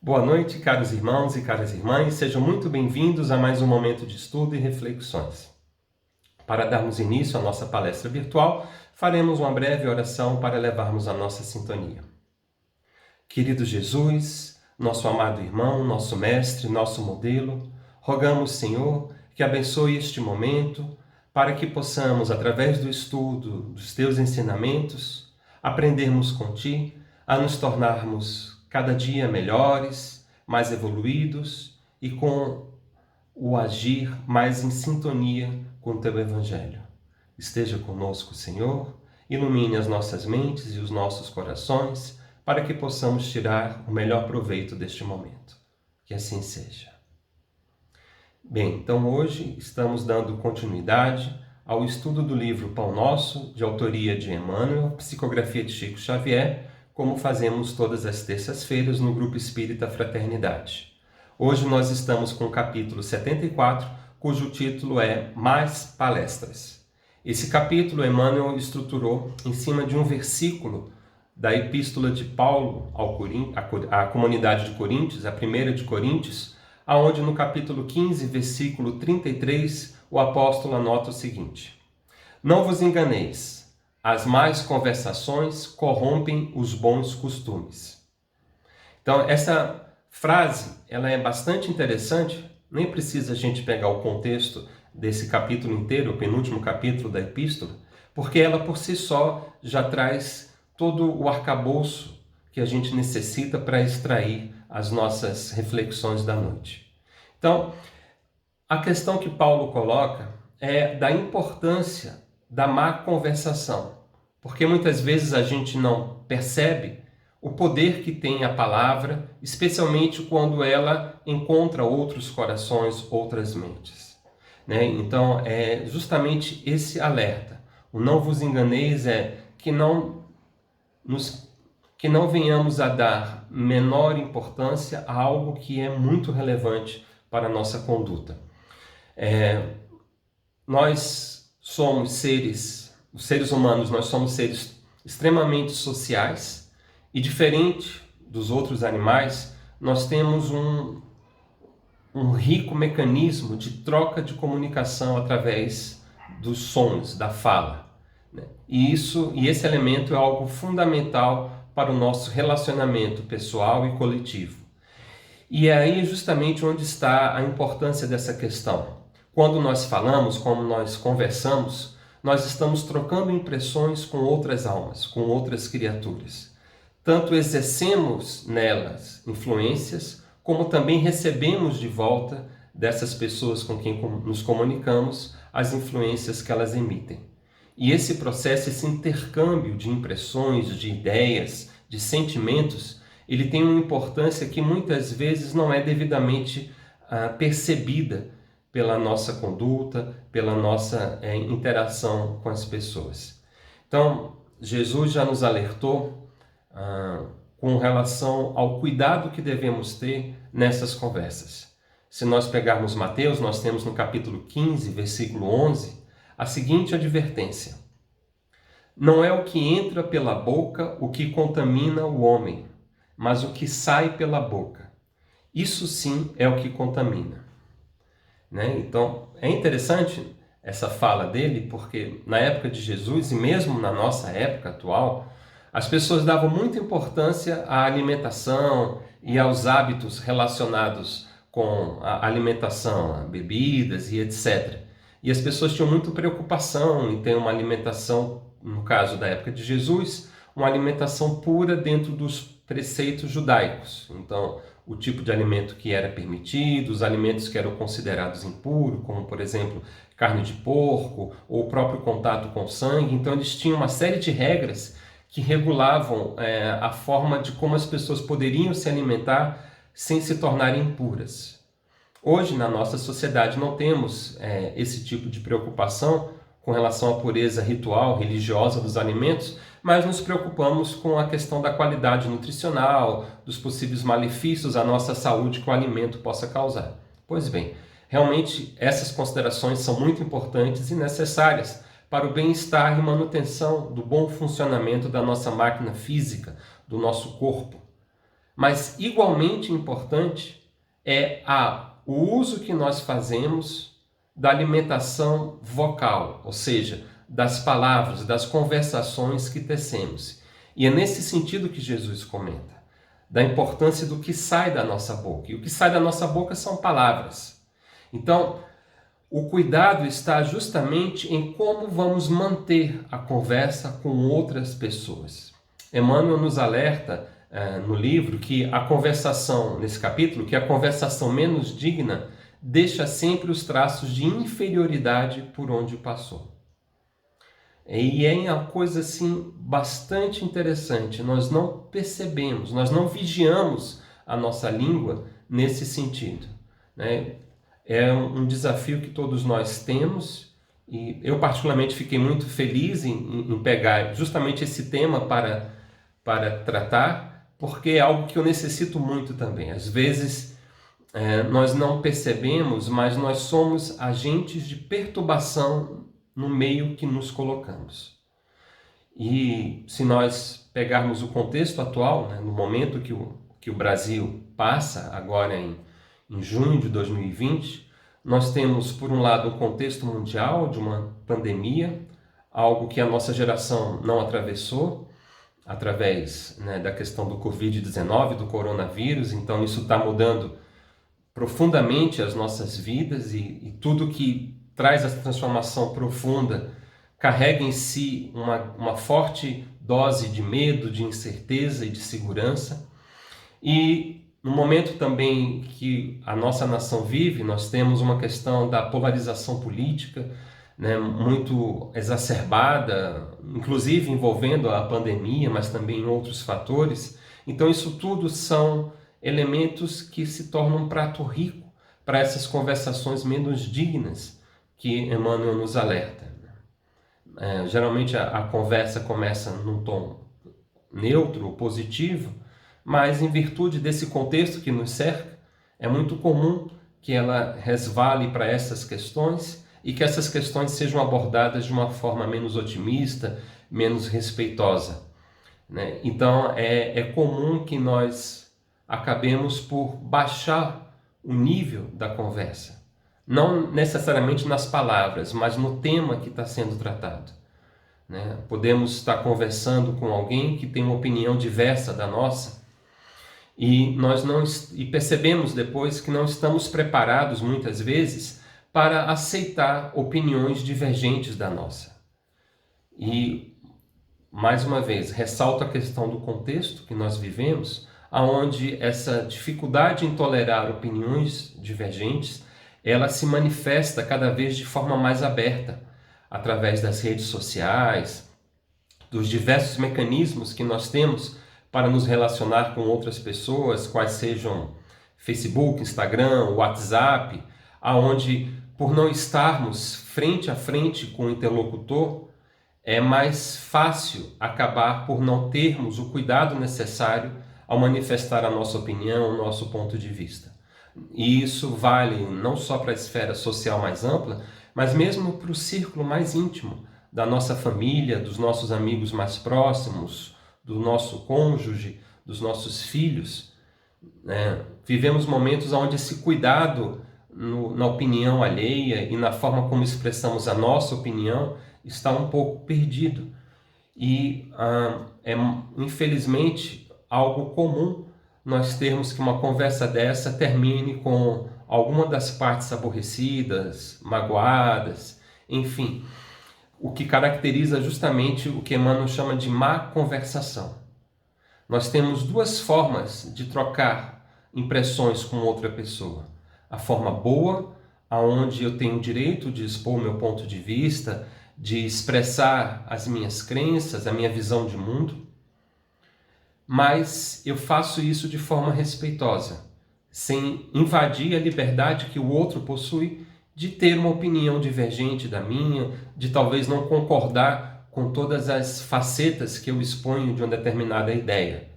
Boa noite, caros irmãos e caras irmãs, sejam muito bem-vindos a mais um momento de estudo e reflexões. Para darmos início à nossa palestra virtual, faremos uma breve oração para levarmos a nossa sintonia. Querido Jesus, nosso amado irmão, nosso mestre, nosso modelo, rogamos, Senhor, que abençoe este momento para que possamos, através do estudo dos teus ensinamentos, aprendermos com ti a nos tornarmos cada dia melhores, mais evoluídos e com o agir mais em sintonia com o teu Evangelho. Esteja conosco, Senhor, ilumine as nossas mentes e os nossos corações para que possamos tirar o melhor proveito deste momento. Que assim seja. Bem, então hoje estamos dando continuidade ao estudo do livro Pão Nosso, de autoria de Emmanuel, psicografia de Chico Xavier, como fazemos todas as terças-feiras no Grupo Espírita Fraternidade. Hoje nós estamos com o capítulo 74, cujo título é Mais Palestras. Esse capítulo Emmanuel estruturou em cima de um versículo da Epístola de Paulo à comunidade de Coríntios, a primeira de Coríntios, aonde no capítulo 15, versículo 33, o apóstolo anota o seguinte: Não vos enganeis, as más conversações corrompem os bons costumes. Então, essa frase, ela é bastante interessante, nem precisa a gente pegar o contexto desse capítulo inteiro, o penúltimo capítulo da epístola, porque ela por si só já traz todo o arcabouço que a gente necessita para extrair as nossas reflexões da noite. Então, a questão que Paulo coloca é da importância da má conversação, porque muitas vezes a gente não percebe o poder que tem a palavra, especialmente quando ela encontra outros corações, outras mentes, né? Então, é justamente esse alerta. O não vos enganeis é que não venhamos a dar menor importância a algo que é muito relevante para a nossa conduta. Nós somos os seres humanos, nós somos seres extremamente sociais e, diferente dos outros animais, nós temos um rico mecanismo de troca de comunicação através dos sons, da fala, né? E esse elemento é algo fundamental para o nosso relacionamento pessoal e coletivo. E é aí justamente onde está a importância dessa questão. Quando nós falamos, como nós conversamos, nós estamos trocando impressões com outras almas, com outras criaturas. Tanto exercemos nelas influências, como também recebemos de volta dessas pessoas com quem nos comunicamos as influências que elas emitem. E esse processo, esse intercâmbio de impressões, de ideias, de sentimentos, ele tem uma importância que muitas vezes não é devidamente percebida pela nossa conduta, pela nossa interação com as pessoas. Então, Jesus já nos alertou com relação ao cuidado que devemos ter nessas conversas. Se nós pegarmos Mateus, nós temos no capítulo 15, versículo 11, a seguinte advertência: Não é o que entra pela boca o que contamina o homem, mas o que sai pela boca. Isso sim é o que contamina. Né? Então, é interessante essa fala dele, porque na época de Jesus, e mesmo na nossa época atual, as pessoas davam muita importância à alimentação e aos hábitos relacionados com a alimentação, a bebidas e etc. E as pessoas tinham muita preocupação em ter uma alimentação, no caso da época de Jesus, uma alimentação pura dentro dos preceitos judaicos. Então, o tipo de alimento que era permitido, os alimentos que eram considerados impuros, como, por exemplo, carne de porco ou o próprio contato com sangue. Então, eles tinham uma série de regras que regulavam a forma de como as pessoas poderiam se alimentar sem se tornarem impuras. Hoje, na nossa sociedade, não temos esse tipo de preocupação com relação à pureza ritual, religiosa dos alimentos, mas nos preocupamos com a questão da qualidade nutricional, dos possíveis malefícios à nossa saúde que o alimento possa causar. Pois bem, realmente essas considerações são muito importantes e necessárias para o bem-estar e manutenção do bom funcionamento da nossa máquina física, do nosso corpo. Mas igualmente importante é o uso que nós fazemos da alimentação vocal, ou seja, das palavras, das conversações que tecemos. E é nesse sentido que Jesus comenta, da importância do que sai da nossa boca. E o que sai da nossa boca são palavras. Então, o cuidado está justamente em como vamos manter a conversa com outras pessoas. Emmanuel nos alerta no livro que a conversação, nesse capítulo, que a conversação menos digna deixa sempre os traços de inferioridade por onde passou. E é uma coisa assim bastante interessante, nós não percebemos, nós não vigiamos a nossa língua nesse sentido, né? É um desafio que todos nós temos e eu particularmente fiquei muito feliz em pegar justamente esse tema para tratar, porque é algo que eu necessito muito também. Às vezes nós não percebemos, mas nós somos agentes de perturbação no meio que nos colocamos. E se nós pegarmos o contexto atual, né, no momento que o Brasil passa, agora em junho de 2020, nós temos, por um lado, um contexto mundial de uma pandemia, algo que a nossa geração não atravessou, através, né, da questão do Covid-19, do coronavírus. Então isso está mudando profundamente as nossas vidas e tudo que traz essa transformação profunda carrega em si uma forte dose de medo, de incerteza e de segurança. E no momento também que a nossa nação vive, nós temos uma questão da polarização política, né, muito exacerbada, inclusive envolvendo a pandemia, mas também outros fatores. Então isso tudo são elementos que se tornam um prato rico para essas conversações menos dignas que Emmanuel nos alerta. Geralmente a conversa começa num tom neutro, positivo, mas em virtude desse contexto que nos cerca, é muito comum que ela resvale para essas questões e que essas questões sejam abordadas de uma forma menos otimista, menos respeitosa, né? Então é comum que nós acabemos por baixar o nível da conversa, não necessariamente nas palavras, mas no tema que está sendo tratado, né? Podemos estar conversando com alguém que tem uma opinião diversa da nossa e percebemos depois que não estamos preparados muitas vezes para aceitar opiniões divergentes da nossa. E mais uma vez ressalto a questão do contexto que nós vivemos, aonde essa dificuldade em tolerar opiniões divergentes, ela se manifesta cada vez de forma mais aberta, através das redes sociais, dos diversos mecanismos que nós temos para nos relacionar com outras pessoas, quais sejam Facebook, Instagram, WhatsApp, aonde por não estarmos frente a frente com o interlocutor, é mais fácil acabar por não termos o cuidado necessário ao manifestar a nossa opinião, o nosso ponto de vista. E isso vale não só para a esfera social mais ampla, mas mesmo para o círculo mais íntimo da nossa família, dos nossos amigos mais próximos, do nosso cônjuge, dos nossos filhos, né? Vivemos momentos onde esse cuidado na opinião alheia e na forma como expressamos a nossa opinião está um pouco perdido. E é infelizmente algo comum nós termos que uma conversa dessa termine com alguma das partes aborrecidas, magoadas, enfim, o que caracteriza justamente o que Emmanuel chama de má conversação. Nós temos duas formas de trocar impressões com outra pessoa. A forma boa, aonde eu tenho o direito de expor o meu ponto de vista, de expressar as minhas crenças, a minha visão de mundo, mas eu faço isso de forma respeitosa, sem invadir a liberdade que o outro possui de ter uma opinião divergente da minha, de talvez não concordar com todas as facetas que eu exponho de uma determinada ideia,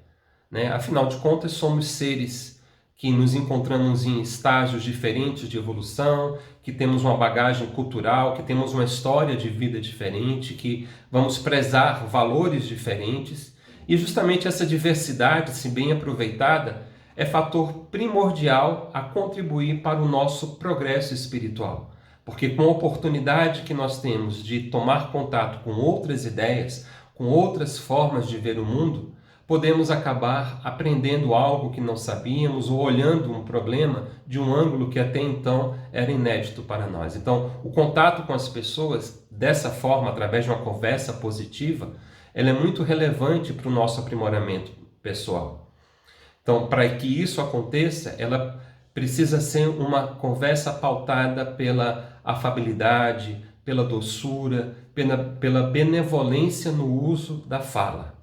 né? Afinal de contas, somos seres que nos encontramos em estágios diferentes de evolução, que temos uma bagagem cultural, que temos uma história de vida diferente, que vamos prezar valores diferentes. E justamente essa diversidade, se bem aproveitada, é fator primordial a contribuir para o nosso progresso espiritual. Porque com a oportunidade que nós temos de tomar contato com outras ideias, com outras formas de ver o mundo, podemos acabar aprendendo algo que não sabíamos ou olhando um problema de um ângulo que até então era inédito para nós. Então, o contato com as pessoas, dessa forma, através de uma conversa positiva, ela é muito relevante para o nosso aprimoramento pessoal. Então, para que isso aconteça, ela precisa ser uma conversa pautada pela afabilidade, pela doçura, pela benevolência no uso da fala.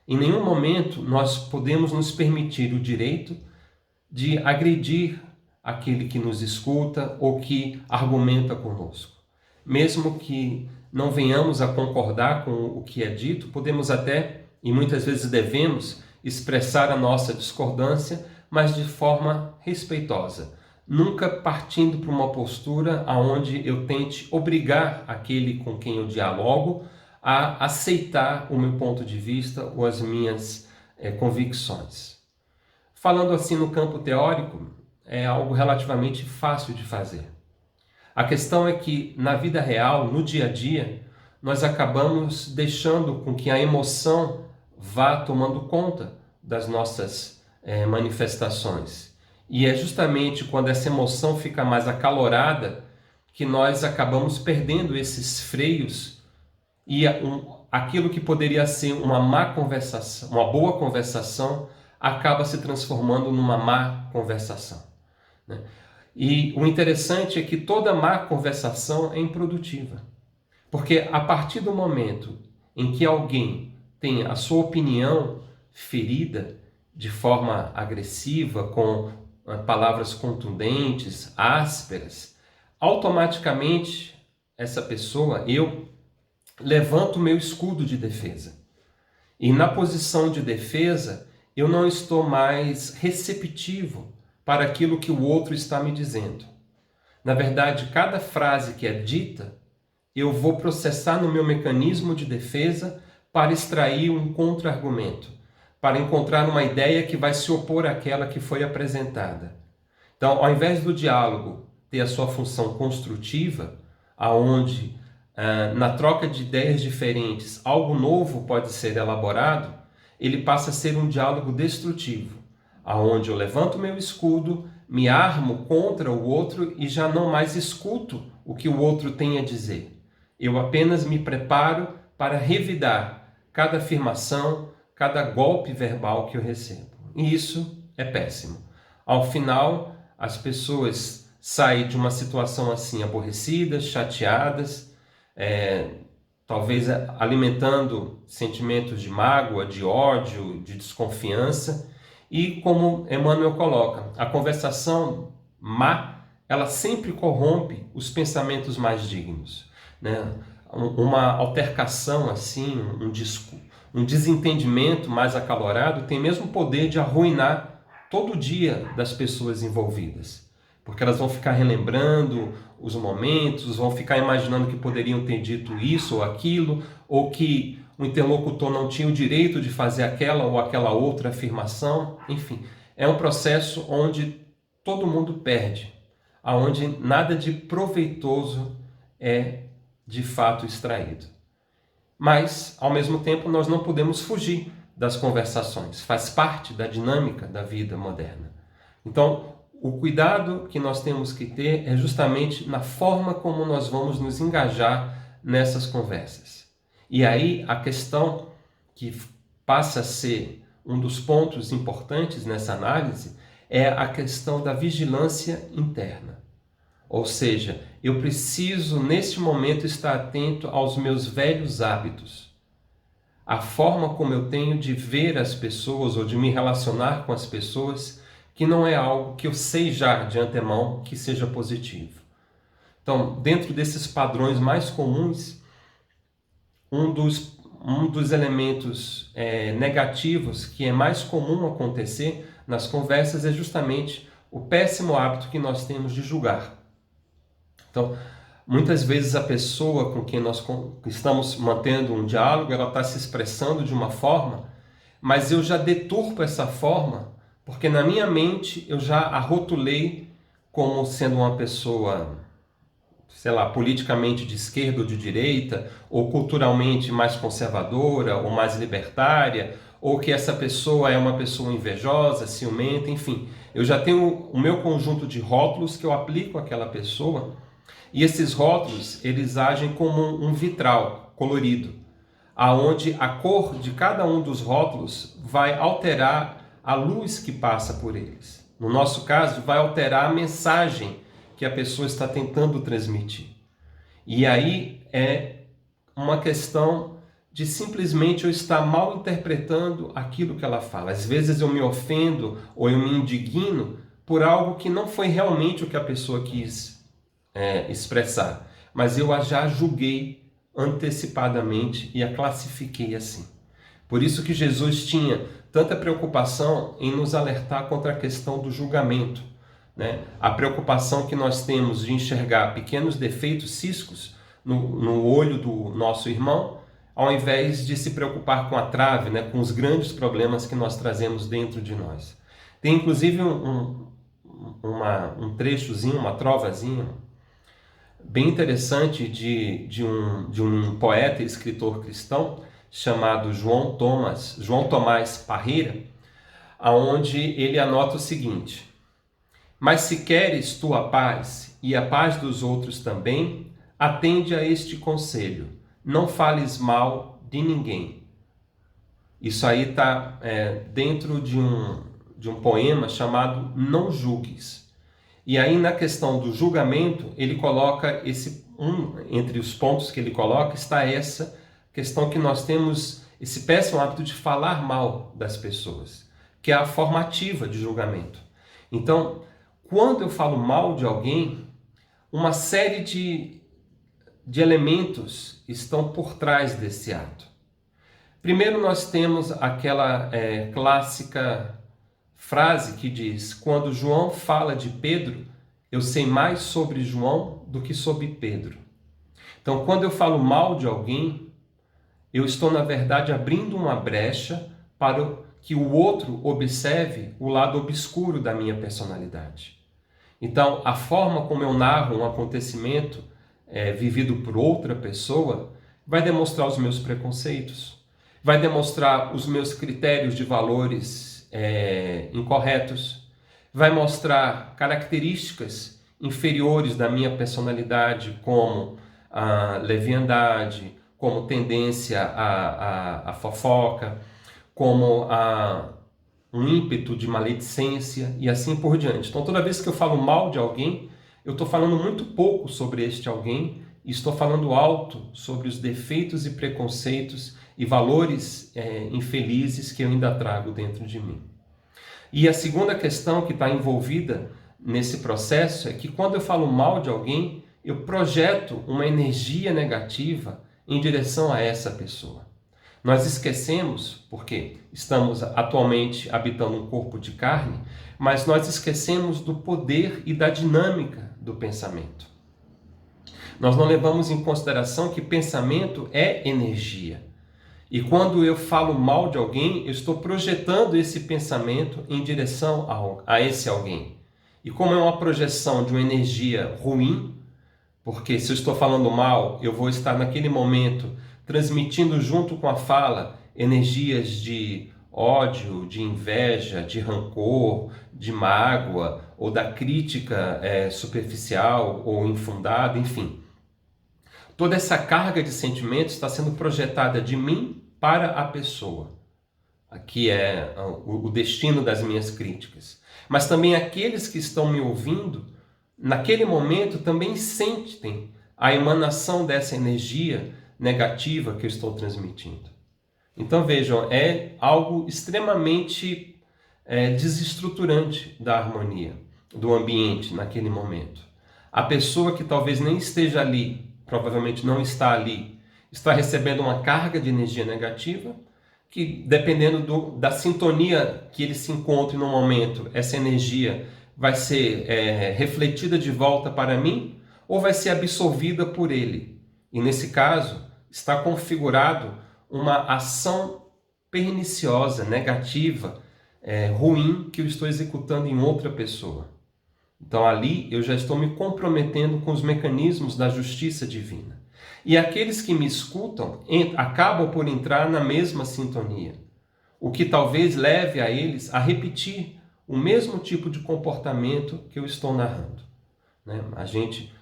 Em nenhum momento nós podemos nos permitir o direito de agredir aquele que nos escuta ou que argumenta conosco. Mesmo que não venhamos a concordar com o que é dito, podemos até, e muitas vezes devemos, expressar a nossa discordância, mas de forma respeitosa, nunca partindo para uma postura onde eu tente obrigar aquele com quem eu dialogo a aceitar o meu ponto de vista ou as minhas convicções. Falando assim no campo teórico, é algo relativamente fácil de fazer. A questão é que na vida real, no dia a dia, nós acabamos deixando com que a emoção vá tomando conta das nossas manifestações. E é justamente quando essa emoção fica mais acalorada que nós acabamos perdendo esses freios e aquilo que poderia ser uma má conversação, uma boa conversação, acaba se transformando numa má conversação, né? E o interessante é que toda má conversação é improdutiva, porque a partir do momento em que alguém tem a sua opinião ferida de forma agressiva, com palavras contundentes, ásperas, automaticamente essa pessoa, eu levanto o meu escudo de defesa. E na posição de defesa, eu não estou mais receptivo para aquilo que o outro está me dizendo. Na verdade, cada frase que é dita, eu vou processar no meu mecanismo de defesa para extrair um contra-argumento, para encontrar uma ideia que vai se opor àquela que foi apresentada. Então, ao invés do diálogo ter a sua função construtiva, aonde na troca de ideias diferentes algo novo pode ser elaborado, ele passa a ser um diálogo destrutivo, aonde eu levanto meu escudo, me armo contra o outro e já não mais escuto o que o outro tem a dizer. Eu apenas me preparo para revidar cada afirmação, cada golpe verbal que eu recebo. E isso é péssimo. Ao final, as pessoas saem de uma situação assim aborrecidas, chateadas, talvez alimentando sentimentos de mágoa, de ódio, de desconfiança. E como Emmanuel coloca, a conversação má, ela sempre corrompe os pensamentos mais dignos, né? Uma altercação assim, um desentendimento mais acalorado tem mesmo o poder de arruinar todo o dia das pessoas envolvidas, porque elas vão ficar relembrando os momentos, vão ficar imaginando que poderiam ter dito isso ou aquilo, ou que o interlocutor não tinha o direito de fazer aquela ou aquela outra afirmação. Enfim, é um processo onde todo mundo perde, onde nada de proveitoso é de fato extraído. Mas, ao mesmo tempo, nós não podemos fugir das conversações, faz parte da dinâmica da vida moderna. Então, o cuidado que nós temos que ter é justamente na forma como nós vamos nos engajar nessas conversas. E aí a questão que passa a ser um dos pontos importantes nessa análise é a questão da vigilância interna. Ou seja, eu preciso neste momento estar atento aos meus velhos hábitos, a forma como eu tenho de ver as pessoas ou de me relacionar com as pessoas, que não é algo que eu sei já de antemão que seja positivo. Então, dentro desses padrões mais comuns, um dos elementos negativos que é mais comum acontecer nas conversas é justamente o péssimo hábito que nós temos de julgar. Então, muitas vezes a pessoa com quem nós estamos mantendo um diálogo, ela está se expressando de uma forma, mas eu já deturpo essa forma, porque na minha mente eu já a rotulei como sendo uma pessoa, sei lá, politicamente de esquerda ou de direita, ou culturalmente mais conservadora ou mais libertária, ou que essa pessoa é uma pessoa invejosa, ciumenta, enfim. Eu já tenho o meu conjunto de rótulos que eu aplico àquela pessoa, e esses rótulos, eles agem como um vitral colorido, aonde a cor de cada um dos rótulos vai alterar a luz que passa por eles. No nosso caso, vai alterar a mensagem que a pessoa está tentando transmitir. E aí é uma questão de simplesmente eu estar mal interpretando aquilo que ela fala. Às vezes eu me ofendo ou eu me indigno por algo que não foi realmente o que a pessoa quis expressar, mas eu a já julguei antecipadamente e a classifiquei assim. Por isso que Jesus tinha tanta preocupação em nos alertar contra a questão do julgamento, né? A preocupação que nós temos de enxergar pequenos defeitos, ciscos, no olho do nosso irmão, ao invés de se preocupar com a trave, né? Com os grandes problemas que nós trazemos dentro de nós. Tem inclusive um trechozinho, uma trovazinha, bem interessante de um poeta e escritor cristão chamado João Tomás Parreira, aonde ele anota o seguinte: mas se queres tua paz e a paz dos outros também, atende a este conselho: não fales mal de ninguém. Isso aí está dentro de um poema chamado Não Julgues. E aí, na questão do julgamento, ele coloca entre os pontos que ele coloca, está essa questão que nós temos esse péssimo hábito de falar mal das pessoas, que é a formativa de julgamento. Então, quando eu falo mal de alguém, uma série de elementos estão por trás desse ato. Primeiro, nós temos aquela clássica frase que diz: quando João fala de Pedro, eu sei mais sobre João do que sobre Pedro. Então, quando eu falo mal de alguém, eu estou, na verdade, abrindo uma brecha para que o outro observe o lado obscuro da minha personalidade. Então, a forma como eu narro um acontecimento vivido por outra pessoa vai demonstrar os meus preconceitos, vai demonstrar os meus critérios de valores incorretos, vai mostrar características inferiores da minha personalidade, como a leviandade, como tendência à fofoca, como um ímpeto de maledicência e assim por diante. Então, toda vez que eu falo mal de alguém, eu estou falando muito pouco sobre este alguém e estou falando alto sobre os defeitos e preconceitos e valores infelizes que eu ainda trago dentro de mim. E a segunda questão que está envolvida nesse processo é que quando eu falo mal de alguém, eu projeto uma energia negativa em direção a essa pessoa. Nós esquecemos, porque estamos atualmente habitando um corpo de carne, mas nós esquecemos do poder e da dinâmica do pensamento. Nós não levamos em consideração que pensamento é energia. E quando eu falo mal de alguém, eu estou projetando esse pensamento em direção a esse alguém. E como é uma projeção de uma energia ruim, porque se eu estou falando mal, eu vou estar naquele momento transmitindo junto com a fala energias de ódio, de inveja, de rancor, de mágoa, ou da crítica superficial ou infundada, enfim. Toda essa carga de sentimentos está sendo projetada de mim para a pessoa. Aqui é o destino das minhas críticas. Mas também aqueles que estão me ouvindo, naquele momento, também sentem a emanação dessa energia negativa que eu estou transmitindo. Então vejam, é algo extremamente desestruturante da harmonia, do ambiente naquele momento. A pessoa que talvez nem esteja ali, provavelmente não está ali, está recebendo uma carga de energia negativa, que dependendo da sintonia que ele se encontre no momento, essa energia vai ser refletida de volta para mim ou vai ser absorvida por ele. E nesse caso, está configurado uma ação perniciosa, negativa, ruim que eu estou executando em outra pessoa. Então ali eu já estou me comprometendo com os mecanismos da justiça divina. E aqueles que me escutam acabam por entrar na mesma sintonia, o que talvez leve a eles a repetir o mesmo tipo de comportamento que eu estou narrando. Né? A gente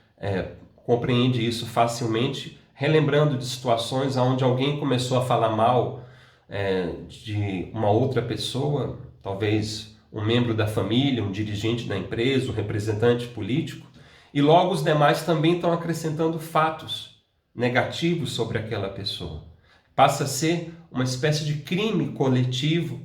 compreende isso facilmente, relembrando de situações onde alguém começou a falar mal de uma outra pessoa, talvez um membro da família, um dirigente da empresa, um representante político, e logo os demais também estão acrescentando fatos negativos sobre aquela pessoa. Passa a ser uma espécie de crime coletivo,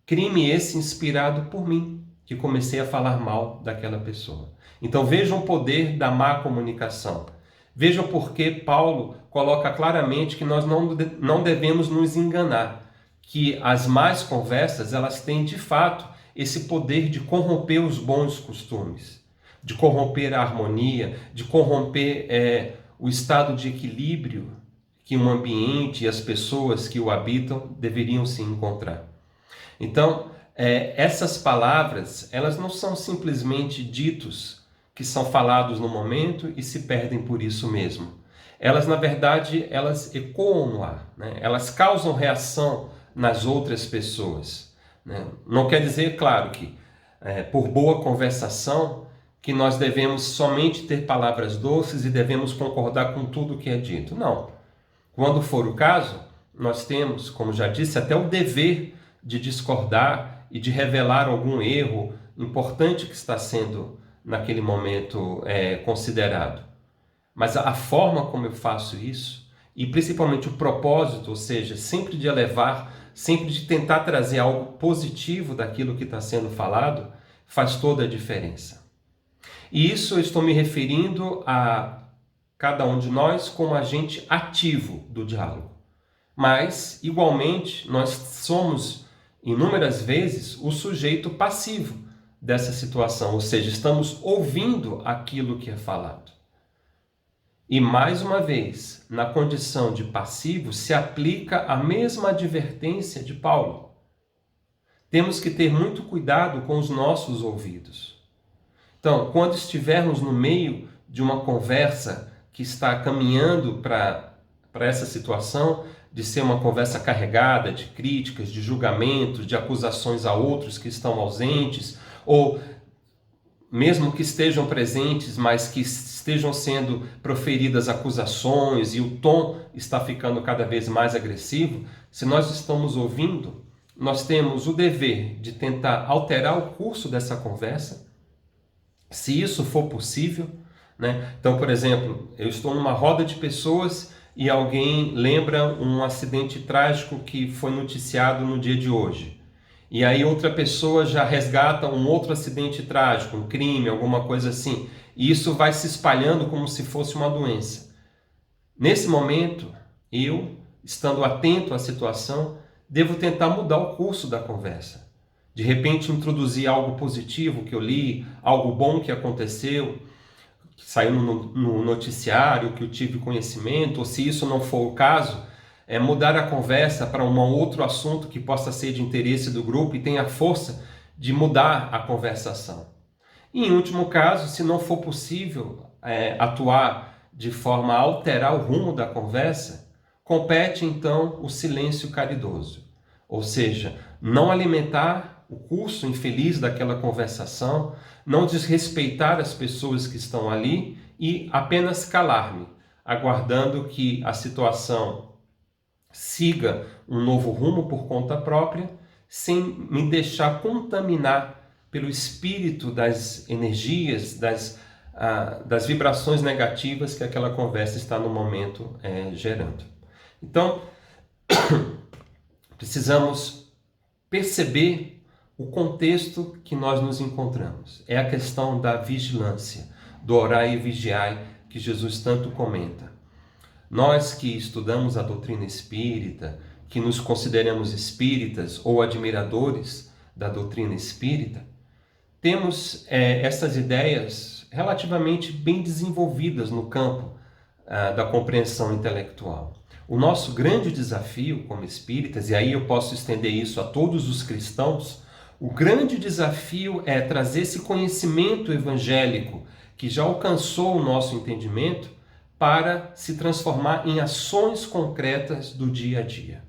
crime esse inspirado por mim, que comecei a falar mal daquela pessoa. Então vejam o poder da má comunicação. Vejam porque Paulo coloca claramente que nós não devemos nos enganar, que as más conversas elas têm de fato esse poder de corromper os bons costumes, de corromper a harmonia, de corromper o estado de equilíbrio que um ambiente e as pessoas que o habitam deveriam se encontrar. Então, essas palavras, elas não são simplesmente ditos que são falados no momento e se perdem por isso mesmo. Elas, na verdade, elas ecoam no ar, né? Elas causam reação nas outras pessoas. Né? Não quer dizer, claro, que por boa conversação, que nós devemos somente ter palavras doces e devemos concordar com tudo que é dito. Não. Quando for o caso, nós temos, como já disse, até o dever de discordar e de revelar algum erro importante que está sendo, naquele momento, considerado. Mas a forma como eu faço isso, e principalmente o propósito, ou seja, sempre de elevar, sempre de tentar trazer algo positivo daquilo que está sendo falado, faz toda a diferença. E isso eu estou me referindo a cada um de nós como agente ativo do diálogo. Mas, igualmente, nós somos, inúmeras vezes, o sujeito passivo dessa situação, ou seja, estamos ouvindo aquilo que é falado. E, mais uma vez, na condição de passivo, se aplica a mesma advertência de Paulo. Temos que ter muito cuidado com os nossos ouvidos. Então, quando estivermos no meio de uma conversa que está caminhando para essa situação, de ser uma conversa carregada de críticas, de julgamentos, de acusações a outros que estão ausentes, ou mesmo que estejam presentes, mas que estejam sendo proferidas acusações e o tom está ficando cada vez mais agressivo, se nós estamos ouvindo, nós temos o dever de tentar alterar o curso dessa conversa, se isso for possível, né? Então, por exemplo, eu estou numa roda de pessoas e alguém lembra um acidente trágico que foi noticiado no dia de hoje. E aí outra pessoa já resgata um outro acidente trágico, um crime, alguma coisa assim. E isso vai se espalhando como se fosse uma doença. Nesse momento, eu, estando atento à situação, devo tentar mudar o curso da conversa. De repente introduzir algo positivo que eu li, algo bom que aconteceu, que saiu no noticiário, que eu tive conhecimento, ou se isso não for o caso, mudar a conversa para um outro assunto que possa ser de interesse do grupo e tenha força de mudar a conversação. E, em último caso, se não for possível atuar de forma a alterar o rumo da conversa, compete então o silêncio caridoso, ou seja, não alimentar o curso infeliz daquela conversação, não desrespeitar as pessoas que estão ali e apenas calar-me, aguardando que a situação siga um novo rumo por conta própria, sem me deixar contaminar pelo espírito das energias, das vibrações negativas que aquela conversa está no momento gerando. Então, precisamos perceber o contexto que nós nos encontramos. É a questão da vigilância, do orai e vigiai, que Jesus tanto comenta. Nós que estudamos a doutrina espírita, que nos consideramos espíritas ou admiradores da doutrina espírita, temos essas ideias relativamente bem desenvolvidas no campo da compreensão intelectual. O nosso grande desafio como espíritas, e aí eu posso estender isso a todos os cristãos, o grande desafio é trazer esse conhecimento evangélico que já alcançou o nosso entendimento para se transformar em ações concretas do dia a dia.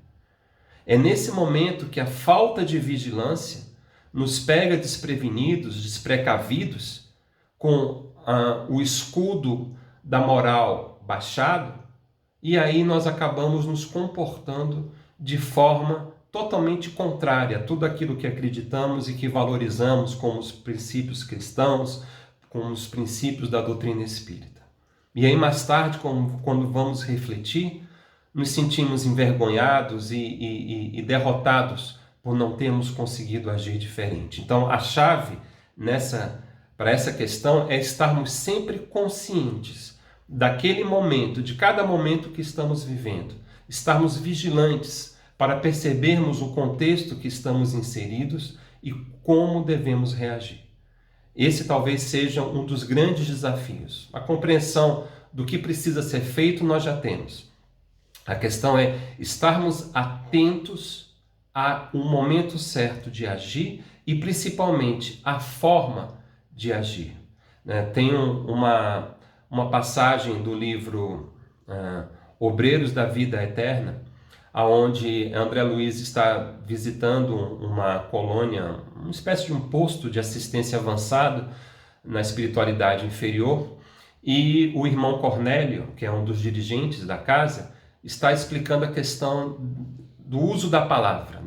É nesse momento que a falta de vigilância nos pega desprevenidos, desprecavidos, com o escudo da moral baixado, e aí nós acabamos nos comportando de forma totalmente contrária a tudo aquilo que acreditamos e que valorizamos como os princípios cristãos, como os princípios da doutrina espírita. E aí mais tarde, quando vamos refletir, nos sentimos envergonhados e derrotados por não termos conseguido agir diferente. Então, a chave para essa questão é estarmos sempre conscientes daquele momento, de cada momento que estamos vivendo, estarmos vigilantes para percebermos o contexto que estamos inseridos e como devemos reagir. Esse talvez seja um dos grandes desafios. A compreensão do que precisa ser feito nós já temos. A questão é estarmos atentos ao momento certo de agir e principalmente a forma de agir. Tem uma passagem do livro Obreiros da Vida Eterna, onde André Luiz está visitando uma colônia, uma espécie de um posto de assistência avançado na espiritualidade inferior, e o irmão Cornélio, que é um dos dirigentes da casa, está explicando a questão do uso da palavra,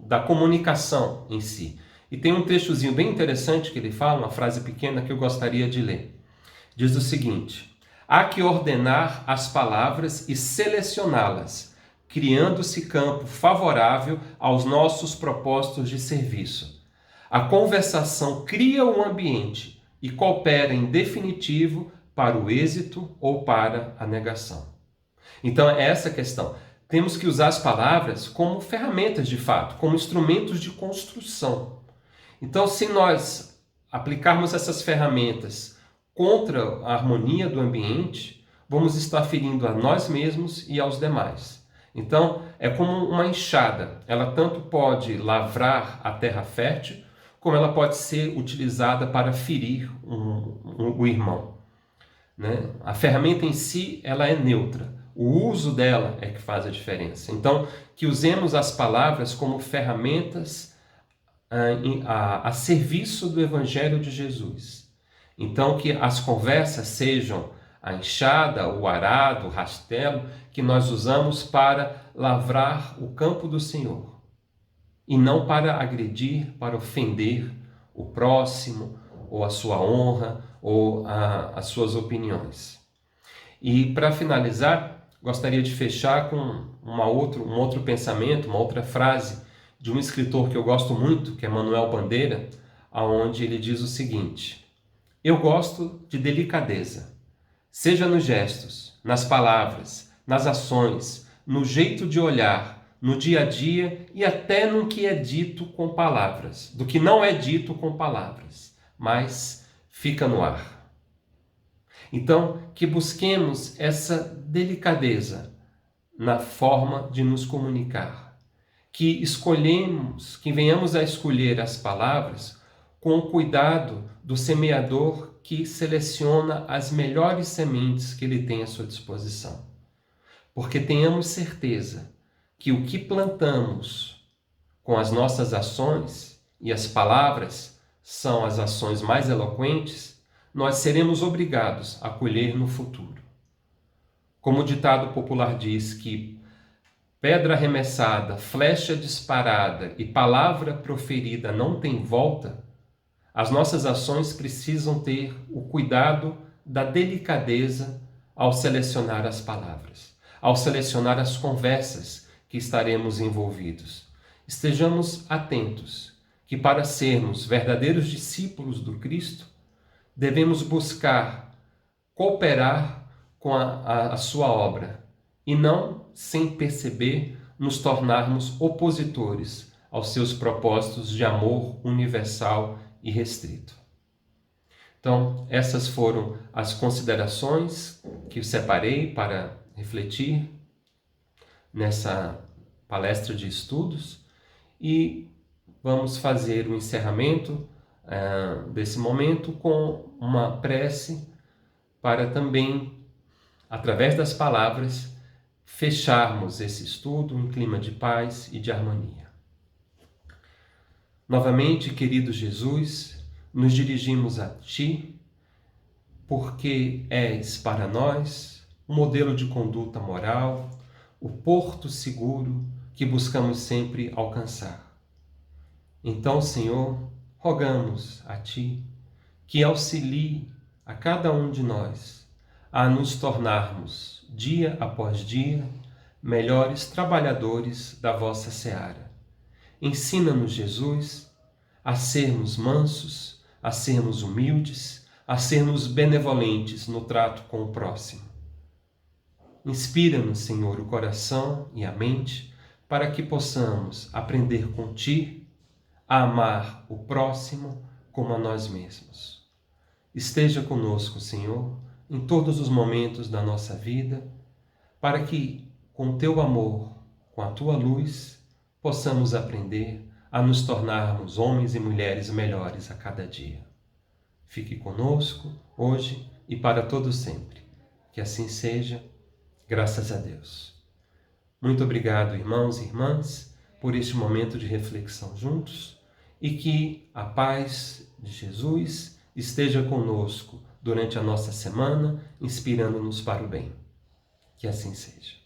da comunicação em si. E tem um textozinho bem interessante que ele fala, uma frase pequena que eu gostaria de ler. Diz o seguinte: há que ordenar as palavras e selecioná-las, criando-se campo favorável aos nossos propósitos de serviço. A conversação cria o ambiente e coopera em definitivo para o êxito ou para a negação. Então, é essa a questão. Temos que usar as palavras como ferramentas de fato, como instrumentos de construção. Então, se nós aplicarmos essas ferramentas contra a harmonia do ambiente, vamos estar ferindo a nós mesmos e aos demais. Então, é como uma enxada. Ela tanto pode lavrar a terra fértil, como ela pode ser utilizada para ferir o irmão. A ferramenta em si, ela é neutra. O uso dela é que faz a diferença. Então, que usemos as palavras como ferramentas a serviço do Evangelho de Jesus. Então, que as conversas sejam a enxada, o arado, o rastelo, que nós usamos para lavrar o campo do Senhor. E não para agredir, para ofender o próximo, ou a sua honra, ou as suas opiniões. E para finalizar, gostaria de fechar com um outro pensamento, uma outra frase de um escritor que eu gosto muito, que é Manuel Bandeira, onde ele diz o seguinte: eu gosto de delicadeza, seja nos gestos, nas palavras, nas ações, no jeito de olhar, no dia a dia e até no que é dito com palavras, do que não é dito com palavras, mas fica no ar. Então, que busquemos essa delicadeza na forma de nos comunicar, que venhamos a escolher as palavras com o cuidado do semeador que seleciona as melhores sementes que ele tem à sua disposição. Porque tenhamos certeza que o que plantamos com as nossas ações, e as palavras são as ações mais eloquentes, nós seremos obrigados a colher no futuro. Como o ditado popular diz que pedra arremessada, flecha disparada e palavra proferida não tem volta, as nossas ações precisam ter o cuidado da delicadeza ao selecionar as palavras, ao selecionar as conversas que estaremos envolvidos. Estejamos atentos que para sermos verdadeiros discípulos do Cristo, devemos buscar cooperar com a sua obra e não, sem perceber, nos tornarmos opositores aos seus propósitos de amor universal e restrito. Então, essas foram as considerações que eu separei para refletir. nessa palestra de estudos e vamos fazer o encerramento desse momento com uma prece para também, através das palavras, fecharmos esse estudo em clima de paz e de harmonia. Novamente, querido Jesus, nos dirigimos a Ti, porque és para nós um modelo de conduta moral, o porto seguro que buscamos sempre alcançar. Então, Senhor, rogamos a Ti que auxilie a cada um de nós a nos tornarmos, dia após dia, melhores trabalhadores da vossa seara. Ensina-nos, Jesus, a sermos mansos, a sermos humildes, a sermos benevolentes no trato com o próximo. Inspira-nos, Senhor, o coração e a mente para que possamos aprender com Ti a amar o próximo como a nós mesmos. Esteja conosco, Senhor, em todos os momentos da nossa vida, para que, com Teu amor, com a Tua luz, possamos aprender a nos tornarmos homens e mulheres melhores a cada dia. Fique conosco, hoje e para todo sempre. Que assim seja, graças a Deus. Muito obrigado, irmãos e irmãs, por este momento de reflexão juntos e que a paz de Jesus esteja conosco durante a nossa semana, inspirando-nos para o bem. Que assim seja.